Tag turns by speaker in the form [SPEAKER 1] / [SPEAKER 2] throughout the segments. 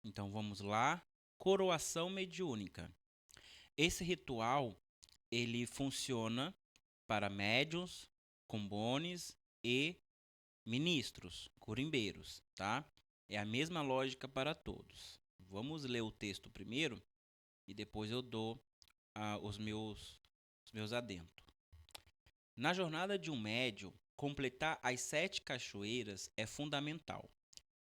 [SPEAKER 1] Então vamos lá. Coroação mediúnica. Esse ritual ele funciona para médiuns, combones e ministros, curimbeiros, tá? É a mesma lógica para todos. Vamos ler o texto primeiro e depois eu dou os meus adentos. Na jornada de um médium, completar as 7 cachoeiras é fundamental.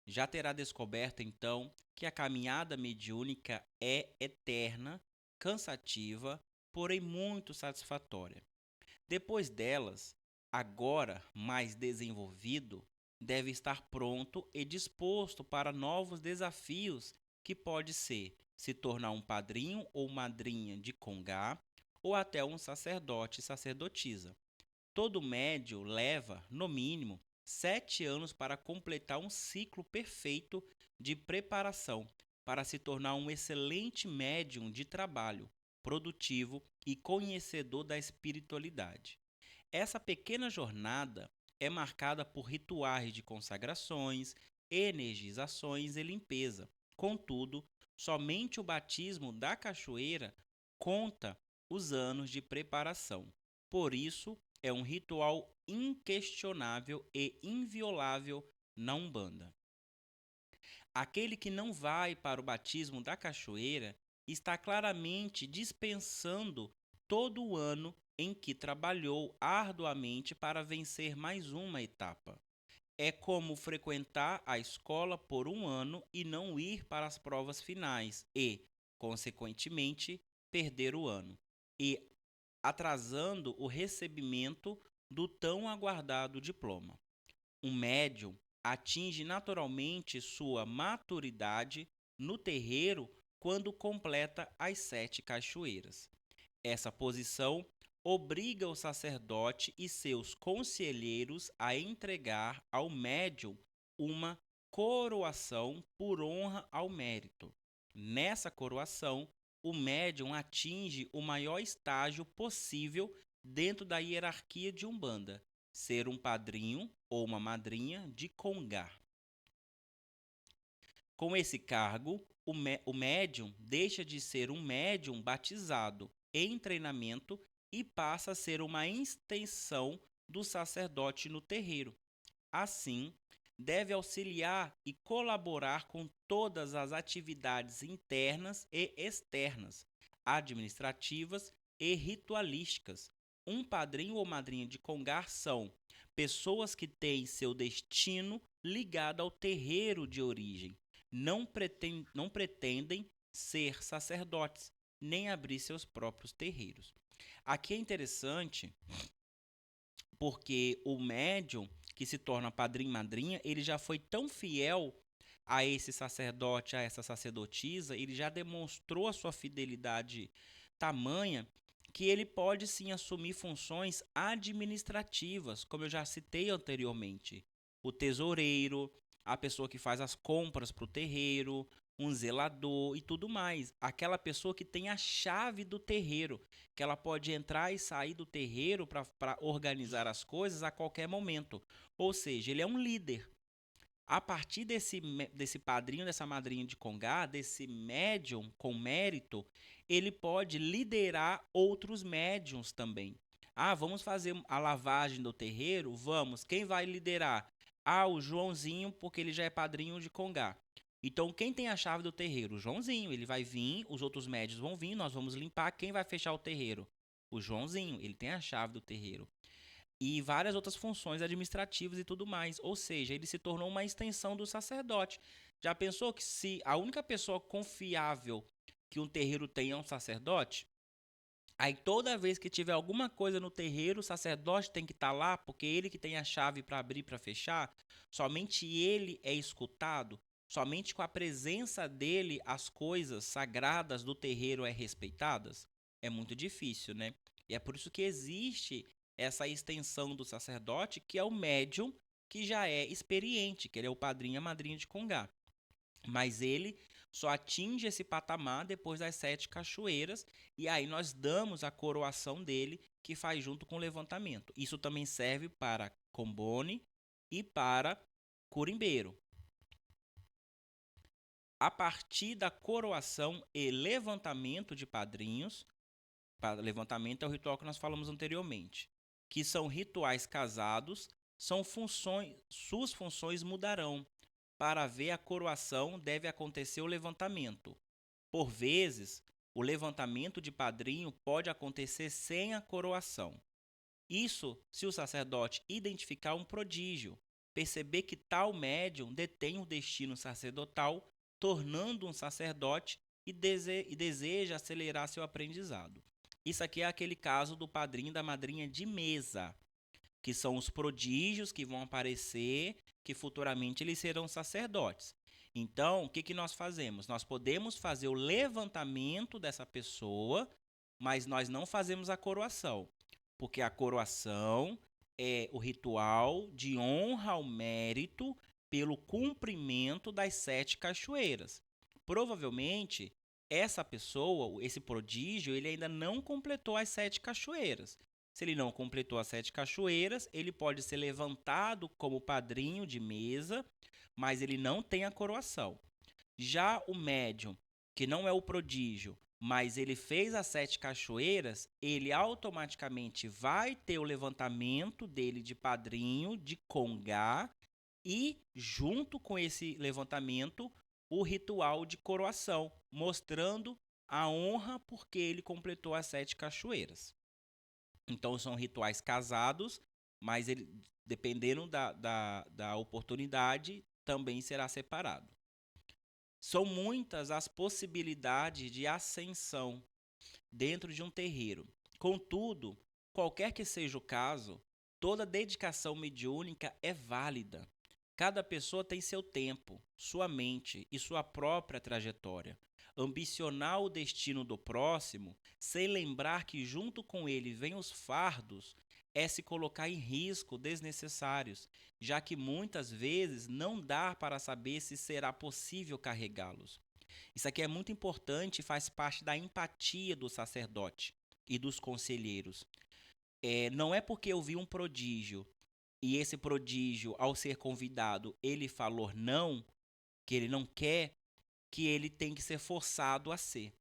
[SPEAKER 1] Já terá descoberto então que a caminhada mediúnica é eterna, cansativa, porém muito satisfatória. Depois delas, agora mais desenvolvido, deve estar pronto e disposto para novos desafios que pode ser se tornar um padrinho ou madrinha de congá ou até um sacerdote sacerdotisa. Todo médio leva, no mínimo, 7 anos para completar um ciclo perfeito de preparação para se tornar um excelente médium de trabalho, produtivo e conhecedor da espiritualidade. Essa pequena jornada é marcada por rituais de consagrações, energizações e limpeza. Contudo, somente o batismo da cachoeira conta os anos de preparação. Por isso, é um ritual inquestionável e inviolável na Umbanda. Aquele que não vai para o batismo da cachoeira está claramente dispensando todo o ano em que trabalhou arduamente para vencer mais uma etapa. É como frequentar a escola por um ano e não ir para as provas finais e, consequentemente, perder o ano, e atrasando o recebimento do tão aguardado diploma. Um médium atinge naturalmente sua maturidade no terreiro quando completa as 7 cachoeiras. Essa posição obriga o sacerdote e seus conselheiros a entregar ao médium uma coroação por honra ao mérito. Nessa coroação, o médium atinge o maior estágio possível dentro da hierarquia de Umbanda, ser um padrinho ou uma madrinha de congá. Com esse cargo, o médium deixa de ser um médium batizado em treinamento e passa a ser uma extensão do sacerdote no terreiro. Assim, deve auxiliar e colaborar com todas as atividades internas e externas, administrativas e ritualísticas. Um padrinho ou madrinha de congar são pessoas que têm seu destino ligado ao terreiro de origem. Não pretendem ser sacerdotes, nem abrir seus próprios terreiros. Aqui é interessante porque o médium que se torna padrinho e madrinha, ele já foi tão fiel a esse sacerdote, a essa sacerdotisa, ele já demonstrou a sua fidelidade tamanha que ele pode sim assumir funções administrativas, como eu já citei anteriormente. O tesoureiro, a pessoa que faz as compras para o terreiro, um zelador e tudo mais. Aquela pessoa que tem a chave do terreiro, que ela pode entrar e sair do terreiro para organizar as coisas a qualquer momento. Ou seja, ele é um líder. A partir desse padrinho, dessa madrinha de congá, desse médium com mérito, ele pode liderar outros médiums também. Ah, vamos fazer a lavagem do terreiro? Vamos. Quem vai liderar? Ah, o Joãozinho, porque ele já é padrinho de congá. Então, quem tem a chave do terreiro? O Joãozinho. Ele vai vir, os outros médios vão vir, nós vamos limpar. Quem vai fechar o terreiro? O Joãozinho. Ele tem a chave do terreiro e várias outras funções administrativas e tudo mais. Ou seja, ele se tornou uma extensão do sacerdote. Já pensou que se a única pessoa confiável que um terreiro tem é um sacerdote? Aí toda vez que tiver alguma coisa no terreiro, o sacerdote tem que estar lá, porque ele que tem a chave para abrir e para fechar. Somente ele é escutado. Somente com a presença dele as coisas sagradas do terreiro é respeitadas. É muito difícil, né? E é por isso que existe essa extensão do sacerdote, que é o médium que já é experiente, que ele é o padrinho e a madrinha de congá. Mas ele só atinge esse patamar depois das 7 cachoeiras, e aí nós damos a coroação dele, que faz junto com o levantamento. Isso também serve para combone e para curimbeiro. a partir da coroação e levantamento de padrinhos. Levantamento é o ritual que nós falamos anteriormente, que são rituais casados, suas funções mudarão. Para haver a coroação, deve acontecer o levantamento. Por vezes, o levantamento de padrinho pode acontecer sem a coroação. Isso se o sacerdote identificar um prodígio, perceber que tal médium detém o destino sacerdotal, tornando um sacerdote e deseja acelerar seu aprendizado. Isso aqui é aquele caso do padrinho e da madrinha de mesa, que são os prodígios que vão aparecer, que futuramente eles serão sacerdotes. Então, o que, que nós fazemos? Nós podemos fazer o levantamento dessa pessoa, mas nós não fazemos a coroação, porque a coroação é o ritual de honra ao mérito pelo cumprimento das 7 cachoeiras. Provavelmente, essa pessoa, esse prodígio, ele ainda não completou as 7 cachoeiras. Se ele não completou as 7 cachoeiras, ele pode ser levantado como padrinho de mesa, mas ele não tem a coroação. Já o médium, que não é o prodígio, mas ele fez as 7 cachoeiras, ele automaticamente vai ter o levantamento dele de padrinho, de congá, e junto com esse levantamento, o ritual de coroação, mostrando a honra porque ele completou as 7 cachoeiras. Então são rituais casados, mas ele, dependendo da oportunidade, também será separado. São muitas as possibilidades de ascensão dentro de um terreiro. Contudo, qualquer que seja o caso, toda dedicação mediúnica é válida. Cada pessoa tem seu tempo, sua mente e sua própria trajetória. Ambicionar o destino do próximo, sem lembrar que junto com ele vêm os fardos, é se colocar em risco desnecessários, já que muitas vezes não dá para saber se será possível carregá-los. Isso aqui é muito importante e faz parte da empatia do sacerdote e dos conselheiros. Não é porque eu vi um prodígio e esse prodígio, ao ser convidado, ele falou não, que ele não quer, que ele tem que ser forçado a ser.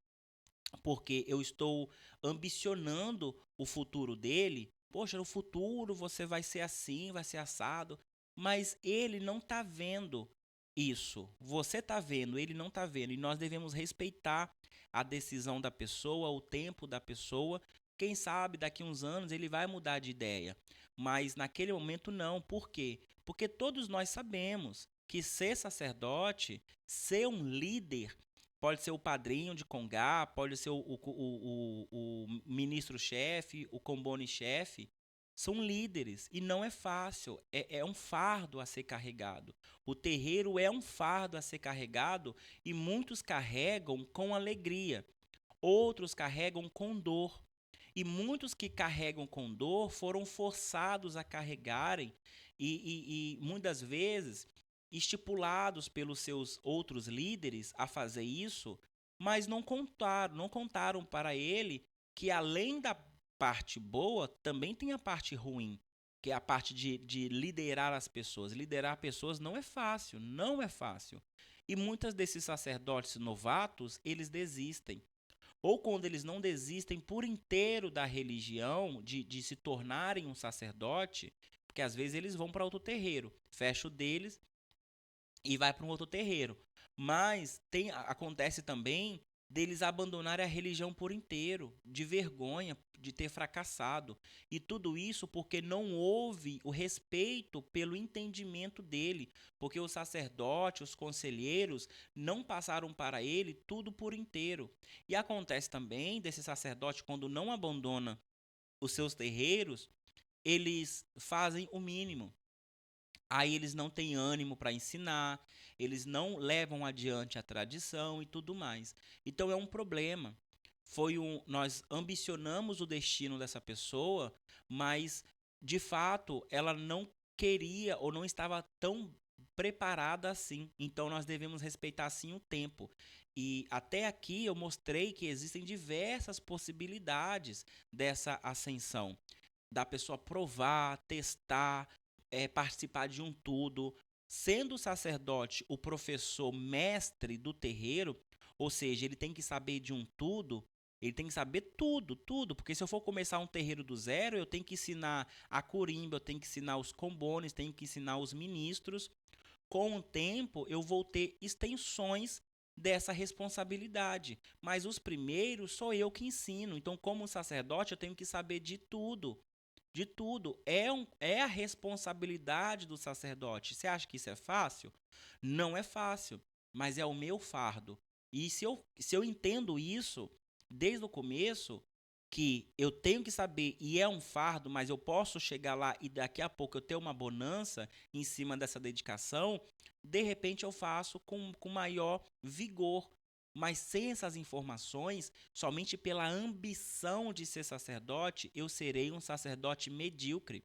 [SPEAKER 1] Porque eu estou ambicionando o futuro dele. Poxa, no futuro você vai ser assim, vai ser assado. Mas ele não está vendo isso. Você está vendo, ele não está vendo. E nós devemos respeitar a decisão da pessoa, o tempo da pessoa. Quem sabe daqui a uns anos ele vai mudar de ideia. Mas naquele momento não. Por quê? Porque todos nós sabemos que ser sacerdote, ser um líder, pode ser o padrinho de congá, pode ser o ministro-chefe, o combone-chefe. São líderes e não é fácil, é um fardo a ser carregado. O terreiro é um fardo a ser carregado e muitos carregam com alegria, outros carregam com dor. E muitos que carregam com dor foram forçados a carregarem e muitas vezes estipulados pelos seus outros líderes a fazer isso, mas não contaram para ele que além da parte boa, também tem a parte ruim, que é a parte de liderar as pessoas. Liderar pessoas não é fácil, não é fácil. E muitos desses sacerdotes novatos, eles desistem. Ou quando eles não desistem por inteiro da religião, de se tornarem um sacerdote, porque às vezes eles vão para outro terreiro, fecha o deles e vai para um outro terreiro. Mas acontece também deles abandonarem a religião por inteiro, de vergonha de ter fracassado. E tudo isso porque não houve o respeito pelo entendimento dele, porque o sacerdote, os conselheiros não passaram para ele tudo por inteiro. E acontece também desse sacerdote quando não abandona os seus terreiros, eles fazem o mínimo. Aí eles não têm ânimo para ensinar, eles não levam adiante a tradição e tudo mais. Então é um problema. Nós ambicionamos o destino dessa pessoa, mas de fato ela não queria ou não estava tão preparada assim. Então nós devemos respeitar sim o tempo. E até aqui eu mostrei que existem diversas possibilidades dessa ascensão, da pessoa provar, testar, participar de um tudo. Sendo o sacerdote o professor mestre do terreiro, ou seja, ele tem que saber de um tudo, ele tem que saber tudo, tudo, porque se eu for começar um terreiro do zero, eu tenho que ensinar a corimba, eu tenho que ensinar os combones, tenho que ensinar os ministros. Com o tempo, eu vou ter extensões dessa responsabilidade, mas os primeiros sou eu que ensino. Então, como sacerdote, eu tenho que saber de tudo. De tudo. É a responsabilidade do sacerdote. Você acha que isso é fácil? Não é fácil, mas é o meu fardo. E se eu entendo isso desde o começo, que eu tenho que saber e é um fardo, mas eu posso chegar lá e daqui a pouco eu ter uma bonança em cima dessa dedicação, de repente eu faço com maior vigor. Mas sem essas informações, somente pela ambição de ser sacerdote, eu serei um sacerdote medíocre.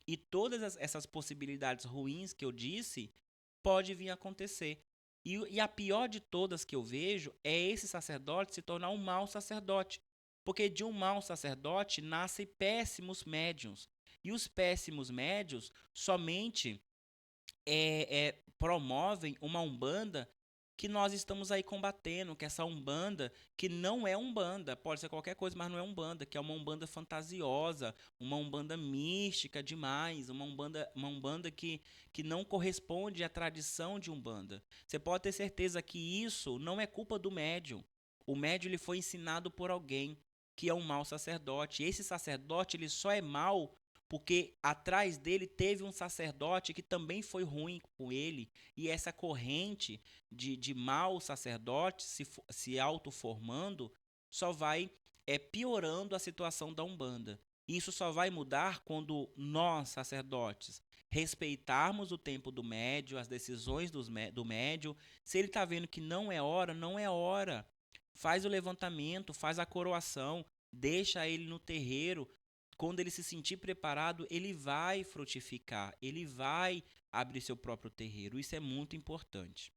[SPEAKER 1] E todas essas possibilidades ruins que eu disse pode vir a acontecer. E a pior de todas que eu vejo é esse sacerdote se tornar um mau sacerdote. Porque de um mau sacerdote nascem péssimos médiuns. E os péssimos médios somente promovem uma umbanda que nós estamos aí combatendo, que essa umbanda que não é umbanda, pode ser qualquer coisa, mas não é umbanda, que é uma umbanda fantasiosa, uma umbanda mística demais, uma umbanda que não corresponde à tradição de umbanda. Você pode ter certeza que isso não é culpa do médium. O médium ele foi ensinado por alguém que é um mau sacerdote. E esse sacerdote ele só é mau porque atrás dele teve um sacerdote que também foi ruim com ele, e essa corrente de maus sacerdotes se autoformando só vai piorando a situação da Umbanda. Isso só vai mudar quando nós, sacerdotes, respeitarmos o tempo do médio, as decisões do médio. Se ele está vendo que não é hora, não é hora. Faz o levantamento, faz a coroação, deixa ele no terreiro. Quando ele se sentir preparado, ele vai frutificar, ele vai abrir seu próprio terreiro. Isso é muito importante.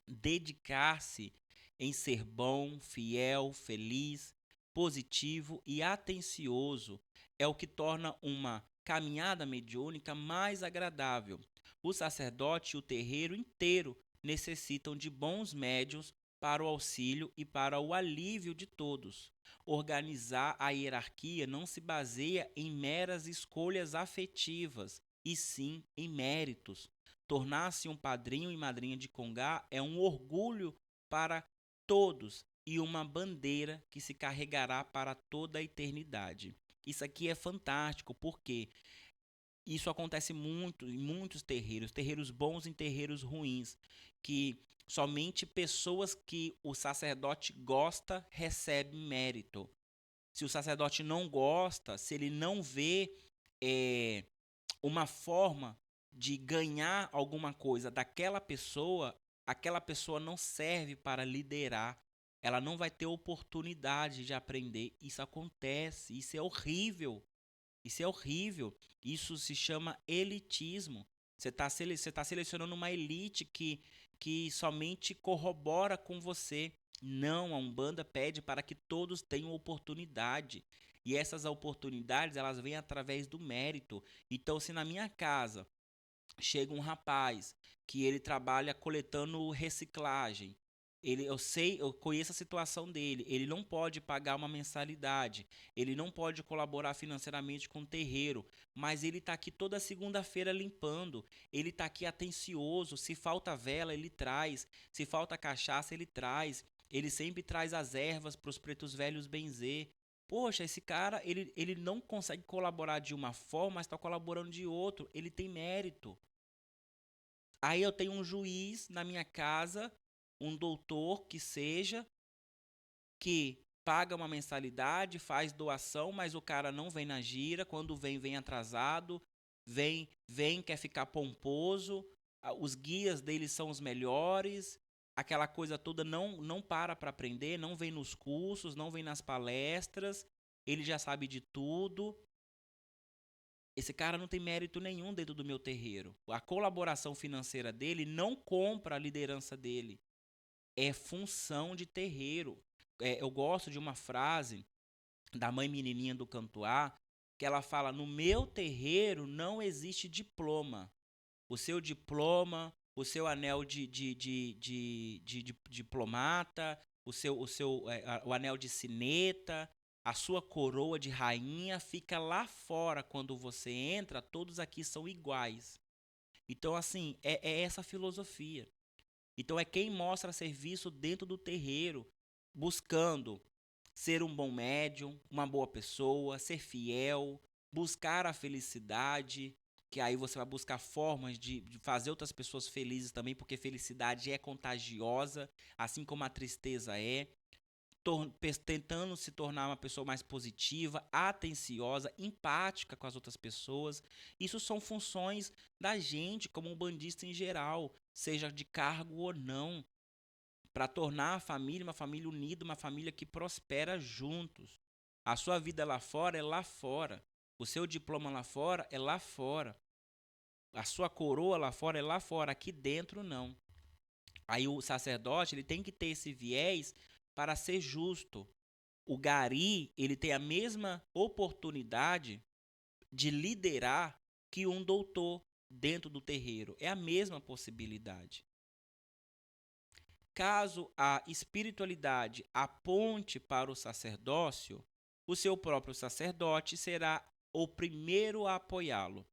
[SPEAKER 1] Dedicar-se em ser bom, fiel, feliz, positivo e atencioso é o que torna uma caminhada mediúnica mais agradável. O sacerdote e o terreiro inteiro necessitam de bons médiuns para o auxílio e para o alívio de todos. Organizar a hierarquia não se baseia em meras escolhas afetivas, e sim em méritos. Tornar-se um padrinho e madrinha de Congá é um orgulho para todos e uma bandeira que se carregará para toda a eternidade. Isso aqui é fantástico, porque isso acontece muito em muitos terreiros, terreiros bons e terreiros ruins, que somente pessoas que o sacerdote gosta recebem mérito. Se o sacerdote não gosta, se ele não vê é, uma forma de ganhar alguma coisa daquela pessoa, aquela pessoa não serve para liderar. Ela não vai ter oportunidade de aprender. Isso acontece, isso é horrível. Isso é horrível. Isso se chama elitismo. Você tá selecionando uma elite que somente corrobora com você. Não, a Umbanda pede para que todos tenham oportunidade. E essas oportunidades, elas vêm através do mérito. Então, se na minha casa chega um rapaz que ele trabalha coletando reciclagem. Eu conheço a situação dele. Ele não pode pagar uma mensalidade, ele não pode colaborar financeiramente com o terreiro, mas ele está aqui toda segunda-feira limpando. Ele está aqui atencioso. Se falta vela, ele traz. Se falta cachaça, ele traz. Ele sempre traz as ervas para os pretos velhos benzer. Poxa, esse cara, ele não consegue colaborar de uma forma, mas está colaborando de outro. Ele tem mérito. Aí eu tenho um juiz na minha casa, um doutor que seja, que paga uma mensalidade, faz doação, mas o cara não vem na gira, quando vem, vem atrasado, vem, quer ficar pomposo, os guias dele são os melhores, aquela coisa toda não para aprender, não vem nos cursos, não vem nas palestras, ele já sabe de tudo. Esse cara não tem mérito nenhum dentro do meu terreiro. A colaboração financeira dele não compra a liderança dele. É função de terreiro. Eu gosto de uma frase da mãe menininha do Cantuá, que ela fala: no meu terreiro não existe diploma. o seu diploma, o seu anel de diplomata, o anel de sineta, a sua coroa de rainha fica lá fora quando você entra, todos aqui são iguais. Então, assim, é essa filosofia. Então, é quem mostra serviço dentro do terreiro, buscando ser um bom médium, uma boa pessoa, ser fiel, buscar a felicidade, que aí você vai buscar formas de fazer outras pessoas felizes também, porque felicidade é contagiosa, assim como a tristeza é. Tentando se tornar uma pessoa mais positiva, atenciosa, empática com as outras pessoas. Isso são funções da gente como um bandista em geral, seja de cargo ou não, para tornar a família uma família unida, uma família que prospera juntos. A sua vida lá fora é lá fora. O seu diploma lá fora é lá fora. A sua coroa lá fora é lá fora. Aqui dentro, não. Aí o sacerdote ele tem que ter esse viés para ser justo. O gari ele tem a mesma oportunidade de liderar que um doutor dentro do terreiro. É a mesma possibilidade. Caso a espiritualidade aponte para o sacerdócio, o seu próprio sacerdote será o primeiro a apoiá-lo.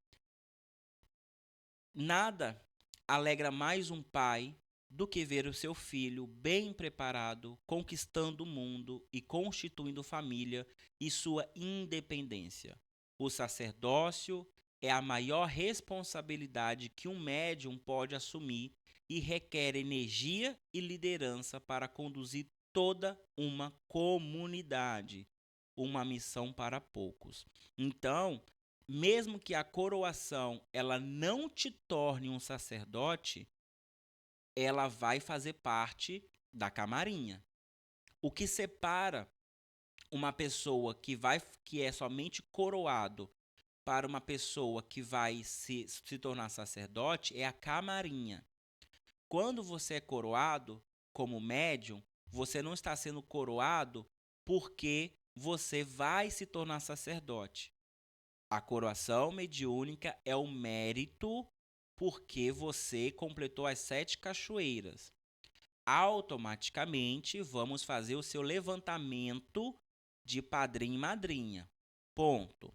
[SPEAKER 1] Nada alegra mais um pai do que ver o seu filho bem preparado, conquistando o mundo e constituindo família e sua independência. O sacerdócio é a maior responsabilidade que um médium pode assumir e requer energia e liderança para conduzir toda uma comunidade, uma missão para poucos. Então, mesmo que a coroação ela não te torne um sacerdote, ela vai fazer parte da camarinha. O que separa uma pessoa que é somente coroado para uma pessoa que vai se tornar sacerdote é a camarinha. Quando você é coroado como médium, você não está sendo coroado porque você vai se tornar sacerdote. A coroação mediúnica é o mérito porque você completou as 7 cachoeiras. Automaticamente, vamos fazer o seu levantamento de padrinho e madrinha. Ponto.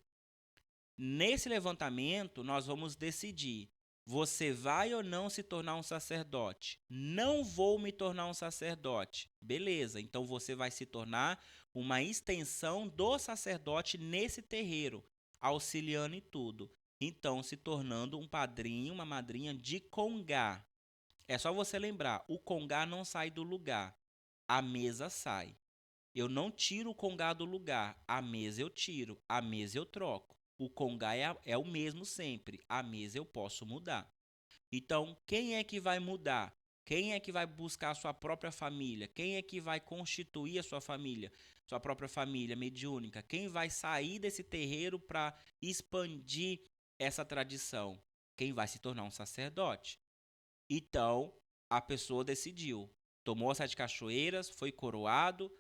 [SPEAKER 1] Nesse levantamento, nós vamos decidir: você vai ou não se tornar um sacerdote? Não vou me tornar um sacerdote. Beleza, então você vai se tornar uma extensão do sacerdote nesse terreiro, auxiliando em tudo. Então, se tornando um padrinho, uma madrinha de congá. É só você lembrar, o congá não sai do lugar, a mesa sai. Eu não tiro o congá do lugar, a mesa eu tiro, a mesa eu troco. O congá é o mesmo sempre, a mesa eu posso mudar. Então, quem é que vai mudar? Quem é que vai buscar a sua própria família? Quem é que vai constituir a sua família? Sua própria família mediúnica? Quem vai sair desse terreiro para expandir essa tradição? Quem vai se tornar um sacerdote? Então, a pessoa decidiu. Tomou as 7 cachoeiras, foi coroado,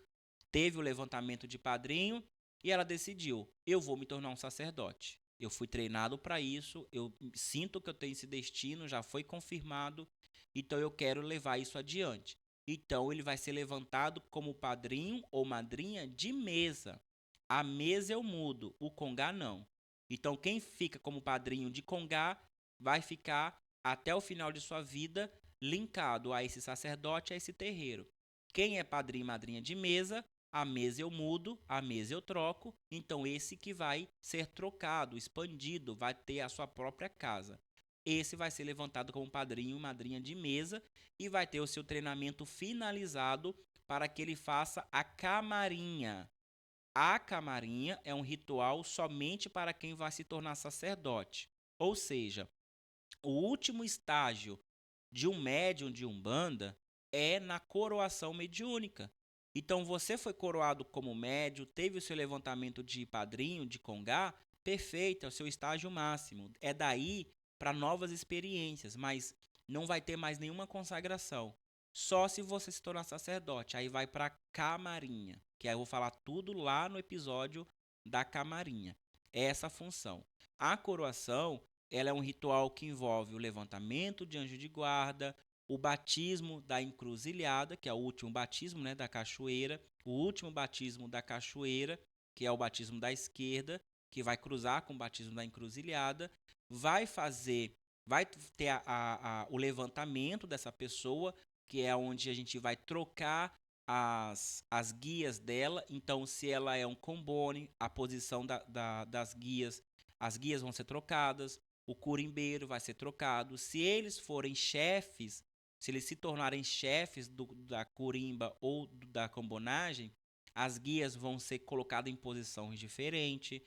[SPEAKER 1] teve o levantamento de padrinho e ela decidiu: eu vou me tornar um sacerdote. Eu fui treinado para isso, eu sinto que eu tenho esse destino, já foi confirmado, então eu quero levar isso adiante. Então ele vai ser levantado como padrinho ou madrinha de mesa. A mesa eu mudo, o congá não. Então quem fica como padrinho de congá vai ficar até o final de sua vida linkado a esse sacerdote, a esse terreiro. Quem é padrinho e madrinha de mesa, a mesa eu mudo, a mesa eu troco, então esse que vai ser trocado, expandido, vai ter a sua própria casa. Esse vai ser levantado como padrinho e madrinha de mesa e vai ter o seu treinamento finalizado para que ele faça a camarinha. A camarinha é um ritual somente para quem vai se tornar sacerdote. Ou seja, o último estágio de um médium de Umbanda é na coroação mediúnica. Então você foi coroado como médium, teve o seu levantamento de padrinho, de congá, perfeito, é o seu estágio máximo. É daí para novas experiências, mas não vai ter mais nenhuma consagração. Só se você se tornar sacerdote, aí vai para camarinha, que aí eu vou falar tudo lá no episódio da camarinha. É essa a função. A coroação ela é um ritual que envolve o levantamento de anjo de guarda, o batismo da encruzilhada, que é o último batismo, né, da cachoeira, o último batismo da cachoeira, que é o batismo da esquerda, que vai cruzar com o batismo da encruzilhada, vai fazer, vai ter o levantamento dessa pessoa, que é onde a gente vai trocar as guias dela. Então, se ela é um combone, a posição das guias, as guias vão ser trocadas, o curimbeiro vai ser trocado. Se eles forem chefes, se eles se tornarem chefes da curimba ou da combonagem, as guias vão ser colocadas em posições diferentes.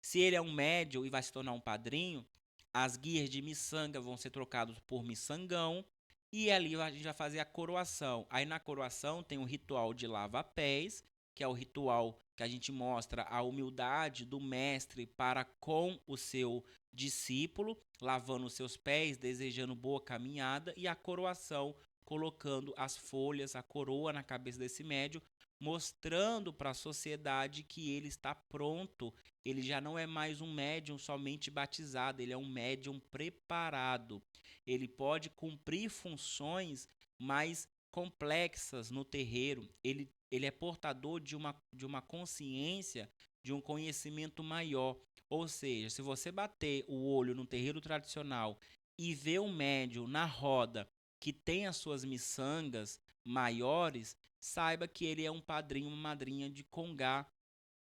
[SPEAKER 1] Se ele é um médium e vai se tornar um padrinho, as guias de miçanga vão ser trocadas por miçangão. E ali a gente vai fazer a coroação. Aí na coroação tem o ritual de lava-pés, que é o ritual que a gente mostra a humildade do mestre para com o seu discípulo, lavando os seus pés, desejando boa caminhada, e a coroação, colocando as folhas, a coroa na cabeça desse médium, mostrando para a sociedade que ele está pronto. Ele já não é mais um médium somente batizado, ele é um médium preparado. Ele pode cumprir funções mais complexas no terreiro. Ele é portador de uma consciência, de um conhecimento maior. Ou seja, se você bater o olho no terreiro tradicional e ver um médium na roda que tem as suas miçangas maiores, saiba que ele é um padrinho, uma madrinha de congá,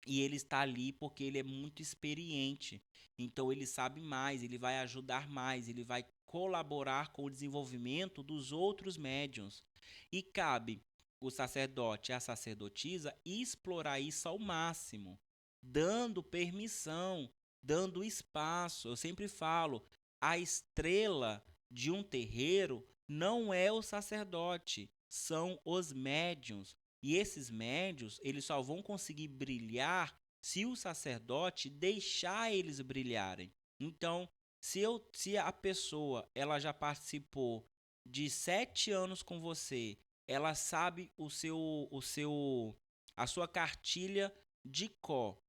[SPEAKER 1] e ele está ali porque ele é muito experiente. Então ele sabe mais, ele vai ajudar mais, ele vai colaborar com o desenvolvimento dos outros médiuns. E cabe o sacerdote e a sacerdotisa explorar isso ao máximo, dando permissão, dando espaço. Eu sempre falo, a estrela de um terreiro não é o sacerdote, são os médiuns. E esses médios, eles só vão conseguir brilhar se o sacerdote deixar eles brilharem. Então, se a pessoa ela já participou de 7 anos com você, ela sabe a sua cartilha de có.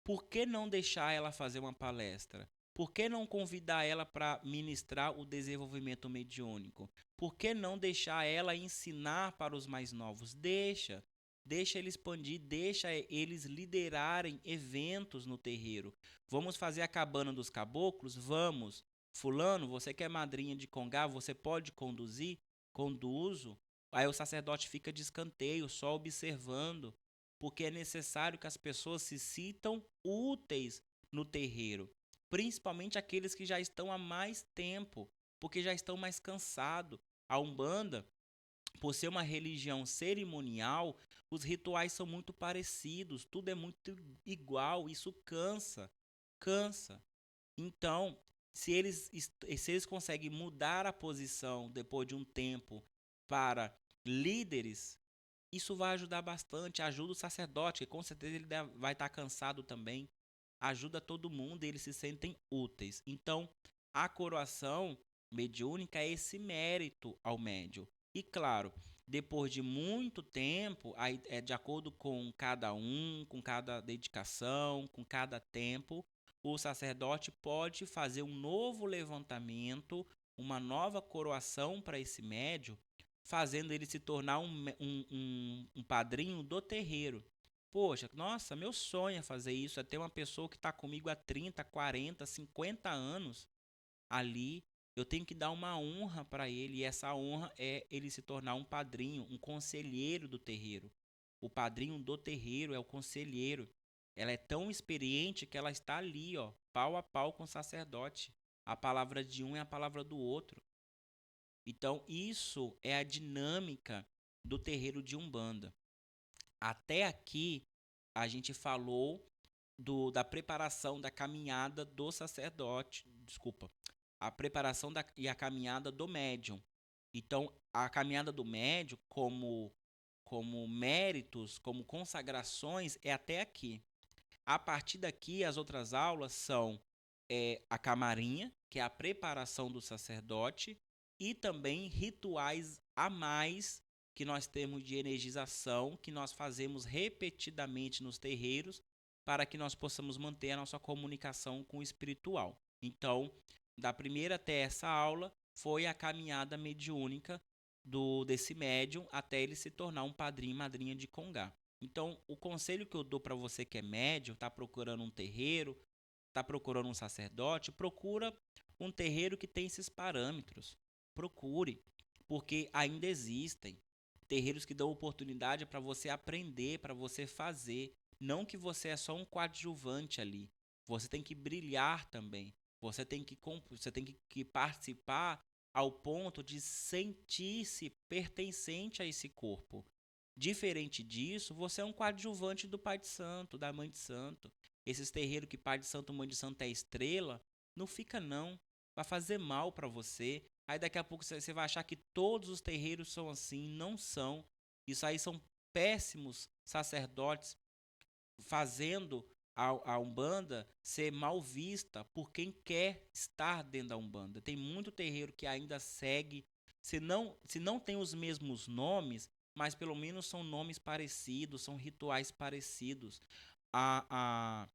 [SPEAKER 1] Por que não deixar ela fazer uma palestra? Por que não convidar ela para ministrar o desenvolvimento mediúnico? Por que não deixar ela ensinar para os mais novos? Deixa ele expandir, deixa eles liderarem eventos no terreiro. Vamos fazer a cabana dos caboclos? Vamos. Fulano, você que é madrinha de congá, você pode conduzir? Conduzo. Aí o sacerdote fica de escanteio, só observando, porque é necessário que as pessoas se sintam úteis no terreiro, principalmente aqueles que já estão há mais tempo, porque já estão mais cansados. A Umbanda, por ser uma religião cerimonial, os rituais são muito parecidos, tudo é muito igual, isso cansa, cansa. Então, se eles conseguem mudar a posição depois de um tempo para líderes, isso vai ajudar bastante. Ajuda o sacerdote, que com certeza ele vai estar cansado também. Ajuda todo mundo e eles se sentem úteis. Então, a coroação mediúnica é esse mérito ao médium. E claro, depois de muito tempo, aí é de acordo com cada um, com cada dedicação, com cada tempo, o sacerdote pode fazer um novo levantamento, uma nova coroação para esse médium, fazendo ele se tornar um padrinho do terreiro. Poxa, nossa, meu sonho é fazer isso, é ter uma pessoa que está comigo há 30, 40, 50 anos ali. Eu tenho que dar uma honra para ele, e essa honra é ele se tornar um padrinho, um conselheiro do terreiro. O padrinho do terreiro é o conselheiro. Ela é tão experiente que ela está ali, ó, pau a pau com o sacerdote. A palavra de um é a palavra do outro. Então, isso é a dinâmica do terreiro de Umbanda. Até aqui, a gente falou da preparação da caminhada do sacerdote, desculpa, a preparação e a caminhada do médium. Então, a caminhada do médium, como méritos, como consagrações, é até aqui. A partir daqui, as outras aulas são a camarinha, que é a preparação do sacerdote, e também rituais a mais que nós temos de energização, que nós fazemos repetidamente nos terreiros, para que nós possamos manter a nossa comunicação com o espiritual. Então, da primeira até essa aula, foi a caminhada mediúnica desse médium até ele se tornar um padrinho e madrinha de Congá. Então, o conselho que eu dou para você que é médium, está procurando um terreiro, está procurando um sacerdote, procura um terreiro que tem esses parâmetros. Procure, porque ainda existem terreiros que dão oportunidade para você aprender, para você fazer. Não que você é só um coadjuvante ali. Você tem que brilhar também. Você tem que participar ao ponto de sentir-se pertencente a esse corpo. Diferente disso, você é um coadjuvante do Pai de Santo, da Mãe de Santo. Esses terreiros que Pai de Santo, Mãe de Santo é estrela, não fica não. Vai fazer mal para você. Aí daqui a pouco você vai achar que todos os terreiros são assim. Não são. Isso aí são péssimos sacerdotes fazendo a Umbanda ser mal vista por quem quer estar dentro da Umbanda. Tem muito terreiro que ainda segue, se não tem os mesmos nomes, mas pelo menos são nomes parecidos, são rituais parecidos. A, a,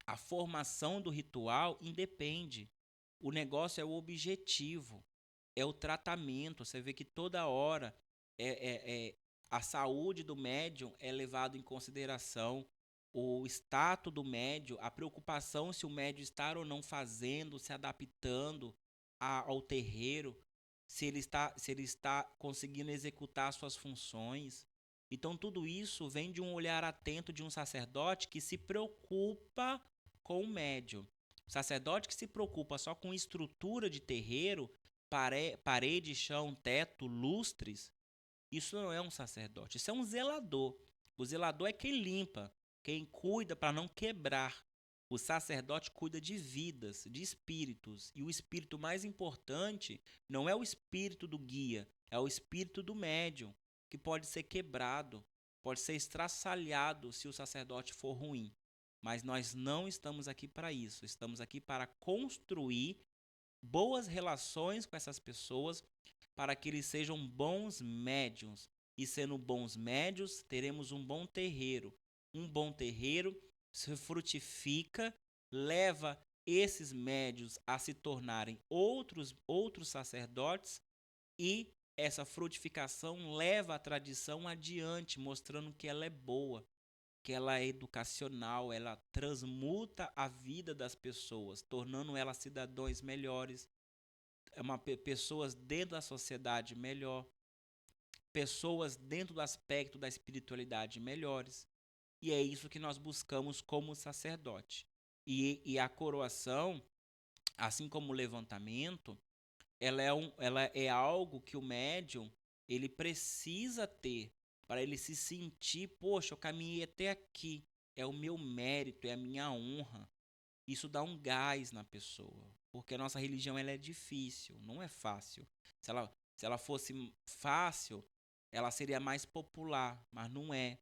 [SPEAKER 1] a formação do ritual independe. O negócio é o objetivo, é o tratamento. Você vê que toda hora a saúde do médium é levado em consideração, o status do médium, a preocupação se o médium está ou não fazendo, se adaptando ao terreiro, se ele está conseguindo executar suas funções. Então tudo isso vem de um olhar atento de um sacerdote que se preocupa com o médium. O sacerdote que se preocupa só com estrutura de terreiro, parede, chão, teto, lustres, isso não é um sacerdote, isso é um zelador. O zelador é quem limpa, quem cuida para não quebrar. O sacerdote cuida de vidas, de espíritos. E o espírito mais importante não é o espírito do guia, é o espírito do médium, que pode ser quebrado, pode ser estraçalhado se o sacerdote for ruim. Mas nós não estamos aqui para isso. Estamos aqui para construir boas relações com essas pessoas para que eles sejam bons médiuns. E sendo bons médiuns, teremos um bom terreiro. Um bom terreiro se frutifica, leva esses médiuns a se tornarem outros sacerdotes e essa frutificação leva a tradição adiante, mostrando que ela é boa, que ela é educacional, ela transmuta a vida das pessoas, tornando elas cidadãos melhores, pessoas dentro da sociedade melhor, pessoas dentro do aspecto da espiritualidade melhores. E é isso que nós buscamos como sacerdote. E a coroação, assim como o levantamento, ela é algo que o médium ele precisa ter para ele se sentir, poxa, eu caminhei até aqui, é o meu mérito, é a minha honra. Isso dá um gás na pessoa, porque a nossa religião ela é difícil, não é fácil. Se ela fosse fácil, ela seria mais popular, mas não é.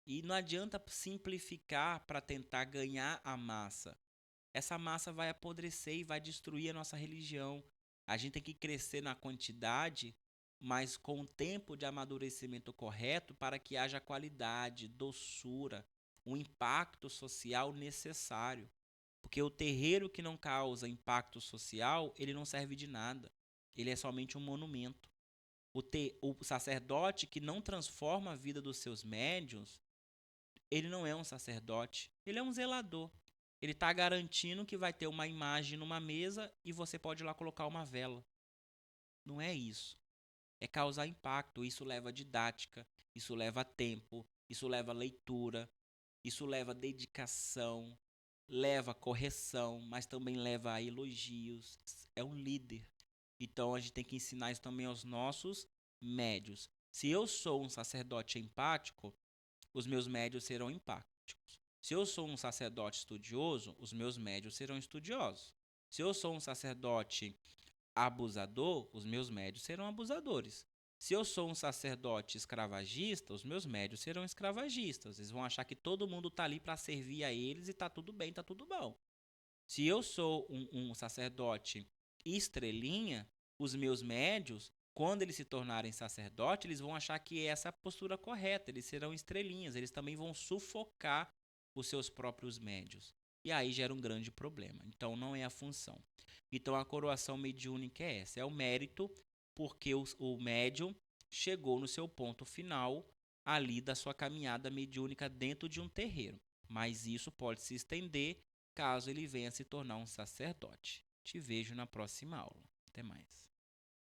[SPEAKER 1] E não adianta simplificar para tentar ganhar a massa. Essa massa vai apodrecer e vai destruir a nossa religião. A gente tem que crescer na quantidade, mas com o tempo de amadurecimento correto para que haja qualidade, doçura, um impacto social necessário. Porque o terreiro que não causa impacto social, ele não serve de nada. Ele é somente um monumento. O sacerdote que não transforma a vida dos seus médiuns, ele não é um sacerdote, ele é um zelador. Ele está garantindo que vai ter uma imagem numa mesa e você pode ir lá colocar uma vela. Não é isso. É causar impacto. Isso leva didática, isso leva tempo, isso leva leitura, isso leva dedicação, leva correção, mas também leva a elogios. É um líder. Então a gente tem que ensinar isso também aos nossos médios. Se eu sou um sacerdote empático, os meus médios serão empáticos. Se eu sou um sacerdote estudioso, os meus médios serão estudiosos. Se eu sou um sacerdote abusador, os meus médios serão abusadores. Se eu sou um sacerdote escravagista, os meus médios serão escravagistas. Eles vão achar que todo mundo está ali para servir a eles e está tudo bem, está tudo bom. Se eu sou um sacerdote estrelinha, os meus médios, quando eles se tornarem sacerdote, eles vão achar que essa é a postura correta. Eles serão estrelinhas, eles também vão sufocar os seus próprios médios. e aí gera um grande problema. Então, não é a função. Então, a coroação mediúnica é essa: é o mérito, porque o médium chegou no seu ponto final ali da sua caminhada mediúnica dentro de um terreiro. Mas isso pode se estender caso ele venha se tornar um sacerdote. Te vejo na próxima aula. Até mais.